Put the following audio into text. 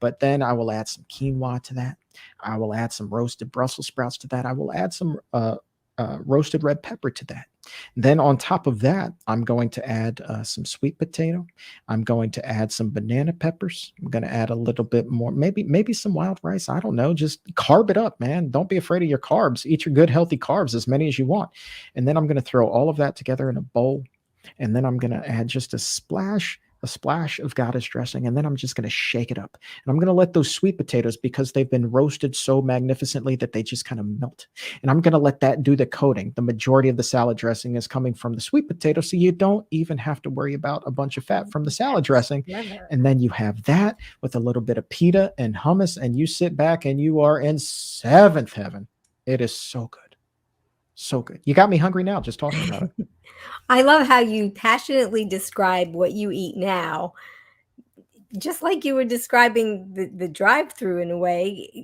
But then I will add some quinoa to that. I will add some roasted Brussels sprouts to that. I will add some roasted red pepper to that. Then on top of that, I'm going to add some sweet potato. I'm going to add some banana peppers. I'm going to add a little bit more, maybe some wild rice. I don't know. Just carb it up, man. Don't be afraid of your carbs. Eat your good healthy carbs, as many as you want. And then I'm going to throw all of that together in a bowl, and then I'm going to add just a splash of goddess dressing, and then I'm just going to shake it up. And I'm going to let those sweet potatoes, because they've been roasted so magnificently that they just kind of melt. And I'm going to let that do the coating. The majority of the salad dressing is coming from the sweet potato, so you don't even have to worry about a bunch of fat from the salad dressing. Clever. And then you have that with a little bit of pita and hummus, and you sit back and you are in seventh heaven. It is so good. So good. You got me hungry now just talking about it. I love how you passionately describe what you eat now, just like you were describing the drive-through in a way.